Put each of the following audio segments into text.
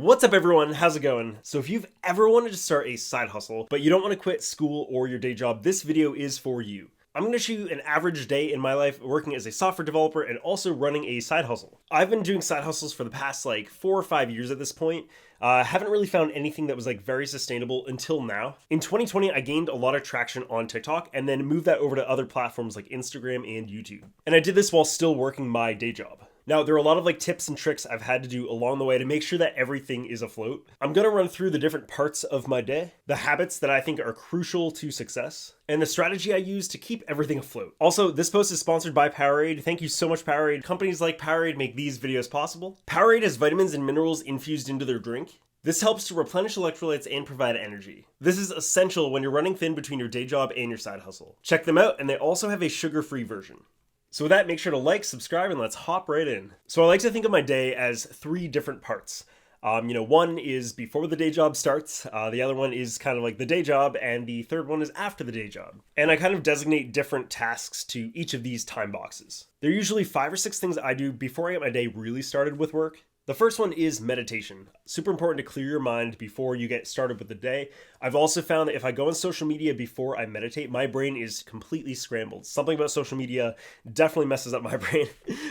What's up everyone, how's it going? So if you've ever wanted to start a side hustle, but you don't want to quit school or your day job, this video is for you. I'm going to show you an average day in my life working as a software developer and also running a side hustle. I've been doing side hustles for the past 4 or 5 years at this point. Haven't really found anything that was very sustainable until now. In 2020, I gained a lot of traction on TikTok and then moved that over to other platforms like Instagram and YouTube. And I did this while still working my day job. Now, there are a lot of tips and tricks I've had to do along the way to make sure that everything is afloat. I'm gonna run through the different parts of my day, the habits that I think are crucial to success, and the strategy I use to keep everything afloat. Also, this post is sponsored by Powerade. Thank you so much, Powerade. Companies like Powerade make these videos possible. Powerade has vitamins and minerals infused into their drink. This helps to replenish electrolytes and provide energy. This is essential when you're running thin between your day job and your side hustle. Check them out, and they also have a sugar-free version. So with that, make sure to like, subscribe, and let's hop right in. So I like to think of my day as 3 different parts. One is before the day job starts, the other one is kind of like the day job, and the third one is after the day job. And I kind of designate different tasks to each of these time boxes. There are usually 5 or 6 things I do before I get my day really started with work. The first one is meditation. Super important to clear your mind before you get started with the day. I've also found that if I go on social media before I meditate, my brain is completely scrambled. Something about social media definitely messes up my brain.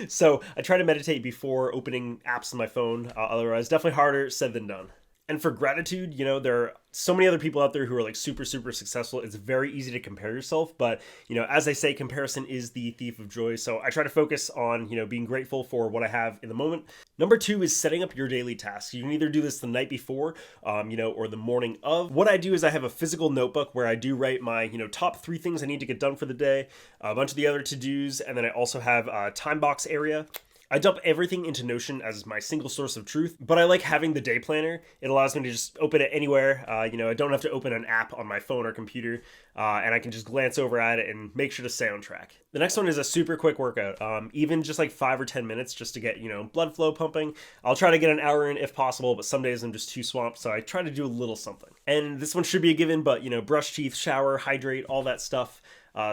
So I try to meditate before opening apps on my phone. Otherwise, definitely harder said than done. And for gratitude, there are so many other people out there who are super, super successful. It's very easy to compare yourself. But, as I say, comparison is the thief of joy. So I try to focus on, being grateful for what I have in the moment. Number 2 is setting up your daily tasks. You can either do this the night before, or the morning of. What I do is I have a physical notebook where I do write my, top 3 things I need to get done for the day, a bunch of the other to-dos, and then I also have a time box area. I dump everything into Notion as my single source of truth, but I like having the day planner. It allows me to just open it anywhere. I don't have to open an app on my phone or computer, and I can just glance over at it and make sure to stay on track. The next one is a super quick workout, even just 5 or 10 minutes just to get, blood flow pumping. I'll try to get an hour in if possible, but some days I'm just too swamped, so I try to do a little something. And this one should be a given, but, brush teeth, shower, hydrate, all that stuff.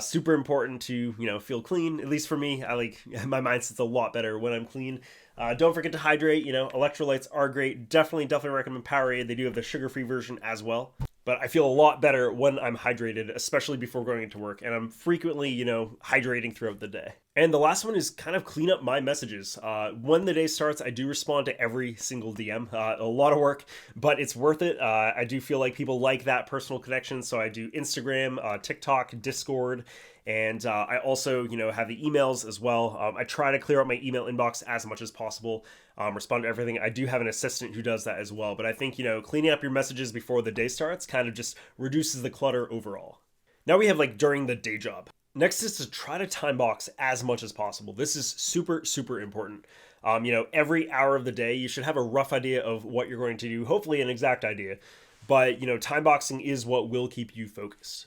Super important to, feel clean. At least for me, my mindset's a lot better when I'm clean. Don't forget to hydrate. Electrolytes are great. Definitely recommend Powerade. They do have the sugar-free version as well. But I feel a lot better when I'm hydrated, especially before going into work. And I'm frequently, hydrating throughout the day. And the last one is kind of clean up my messages. When the day starts, I do respond to every single DM. A lot of work, but it's worth it. I do feel like people like that personal connection. So I do Instagram, TikTok, Discord, and I also, have the emails as well. I try to clear out my email inbox as much as possible, respond to everything. I do have an assistant who does that as well. But I think, cleaning up your messages before the day starts kind of just reduces the clutter overall. Now we have during the day job. Next is to try to time box as much as possible. This is super, super important. Every hour of the day, you should have a rough idea of what you're going to do, hopefully an exact idea. But, time boxing is what will keep you focused.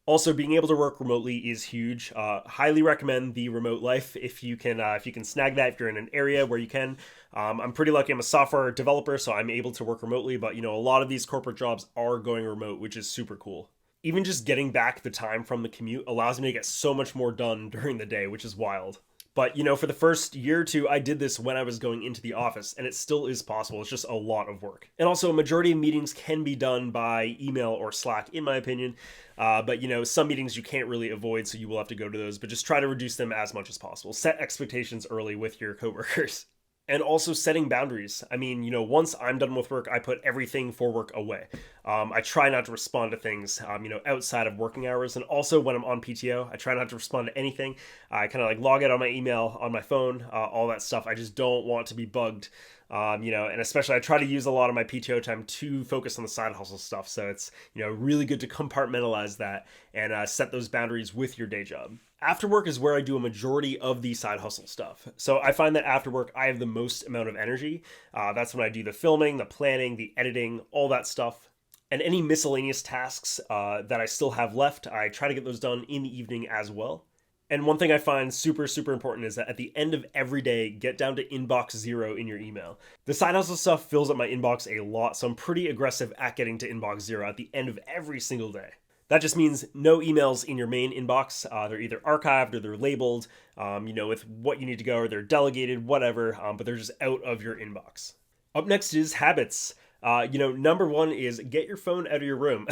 Also, being able to work remotely is huge. Highly recommend the remote life if you can snag that, if you're in an area where you can. I'm pretty lucky. I'm a software developer, so I'm able to work remotely. But, a lot of these corporate jobs are going remote, which is super cool. Even just getting back the time from the commute allows me to get so much more done during the day, which is wild. But, for the first year or 2, I did this when I was going into the office, and it still is possible. It's just a lot of work. And also, a majority of meetings can be done by email or Slack, in my opinion. But, some meetings you can't really avoid, so you will have to go to those. But just try to reduce them as much as possible. Set expectations early with your coworkers. And also setting boundaries. Once I'm done with work, I put everything for work away. I try not to respond to things, outside of working hours. And also when I'm on PTO, I try not to respond to anything. I kind of log out on my email, on my phone, all that stuff. I just don't want to be bugged. And especially I try to use a lot of my PTO time to focus on the side hustle stuff. So it's, really good to compartmentalize that and set those boundaries with your day job. After work is where I do a majority of the side hustle stuff. So I find that after work, I have the most amount of energy. That's when I do the filming, the planning, the editing, all that stuff. And any miscellaneous tasks that I still have left, I try to get those done in the evening as well. And one thing I find super, super important is that at the end of every day, get down to inbox 0 in your email. The side hustle stuff fills up my inbox a lot, so I'm pretty aggressive at getting to inbox 0 at the end of every single day. That just means no emails in your main inbox. They're either archived or they're labeled, with what you need to go, or they're delegated, whatever, but they're just out of your inbox. Up next is habits. Number one is get your phone out of your room.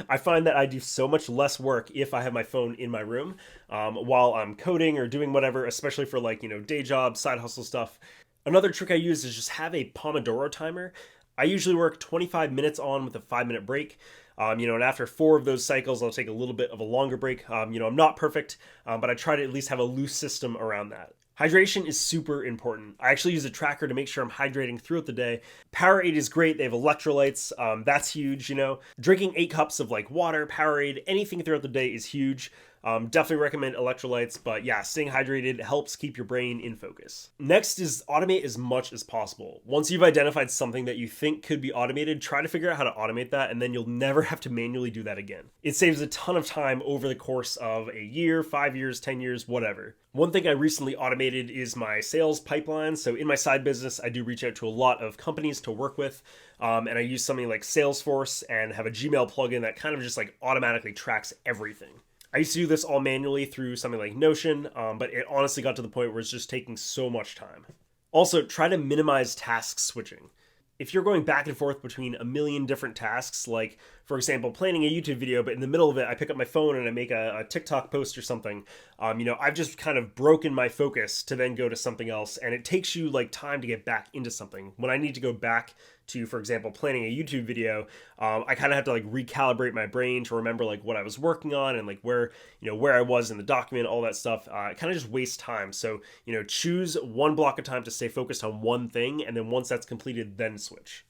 I find that I do so much less work if I have my phone in my room while I'm coding or doing whatever, especially for like, day job, side hustle stuff. Another trick I use is just have a Pomodoro timer. I usually work 25 minutes on with a 5-minute break. And after 4 of those cycles, I'll take a little bit of a longer break. I'm not perfect, but I try to at least have a loose system around that. Hydration is super important. I actually use a tracker to make sure I'm hydrating throughout the day. Powerade is great. They have electrolytes. That's huge, Drinking 8 cups of like water, Powerade, anything throughout the day is huge. Definitely recommend electrolytes, but yeah, staying hydrated helps keep your brain in focus. Next is automate as much as possible. Once you've identified something that you think could be automated, try to figure out how to automate that, and then you'll never have to manually do that again. It saves a ton of time over the course of a year, 5 years, 10 years, whatever. One thing I recently automated is my sales pipeline. So in my side business, I do reach out to a lot of companies to work with, and I use something like Salesforce and have a Gmail plugin that kind of just like automatically tracks everything. I used to do this all manually through something like Notion, but it honestly got to the point where it's just taking so much time. Also, try to minimize task switching. If you're going back and forth between a million different tasks, like, for example, planning a YouTube video, but in the middle of it, I pick up my phone and I make a TikTok post or something, I've just kind of broken my focus to then go to something else, and it takes you, like, time to get back into something. When I need to go back to, for example, planning a YouTube video, I kind of have to, like, recalibrate my brain to remember, like, what I was working on and, like, where I was in the document, all that stuff. It kind of just wastes time. So, choose one block of time to stay focused on one thing, and then once that's completed, then switch.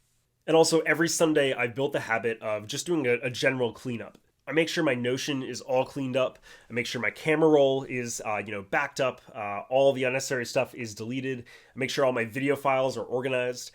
And also, every Sunday, I built the habit of just doing a general cleanup. I make sure my Notion is all cleaned up. I make sure my camera roll is, backed up. All the unnecessary stuff is deleted. I make sure all my video files are organized.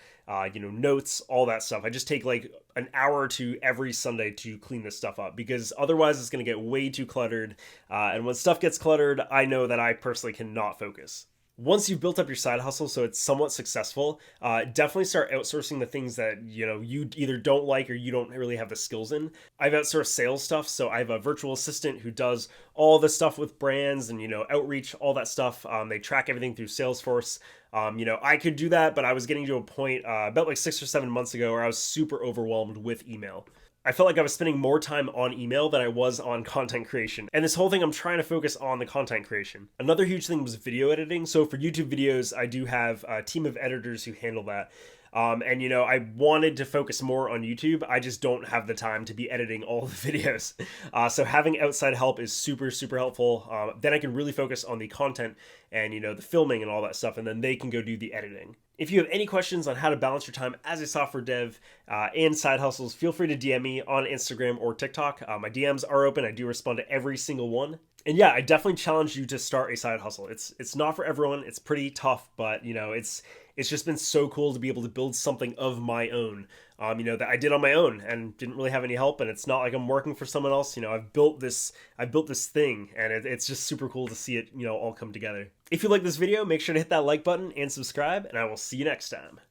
Notes, all that stuff. I just take like an hour or two every Sunday to clean this stuff up, because otherwise it's going to get way too cluttered. And when stuff gets cluttered, I know that I personally cannot focus. Once you've built up your side hustle so it's somewhat successful, definitely start outsourcing the things that you either don't like or you don't really have the skills in. I've outsourced sales stuff, so I have a virtual assistant who does all the stuff with brands and outreach, all that stuff. They track everything through Salesforce. I could do that, but I was getting to a point about like 6 or 7 months ago where I was super overwhelmed with email. I felt like I was spending more time on email than I was on content creation. And this whole thing, I'm trying to focus on the content creation. Another huge thing was video editing. So for YouTube videos, I do have a team of editors who handle that. I wanted to focus more on YouTube. I just don't have the time to be editing all the videos. So having outside help is super, super helpful. Then I can really focus on the content and, the filming and all that stuff. And then they can go do the editing. If you have any questions on how to balance your time as a software dev and side hustles, feel free to DM me on Instagram or TikTok. My DMs are open. I do respond to every single one. And yeah, I definitely challenge you to start a side hustle. It's not for everyone. It's pretty tough, but it's just been so cool to be able to build something of my own, that I did on my own and didn't really have any help. And it's not like I'm working for someone else. I've built this thing, and it's just super cool to see it, all come together. If you like this video, make sure to hit that like button and subscribe, and I will see you next time.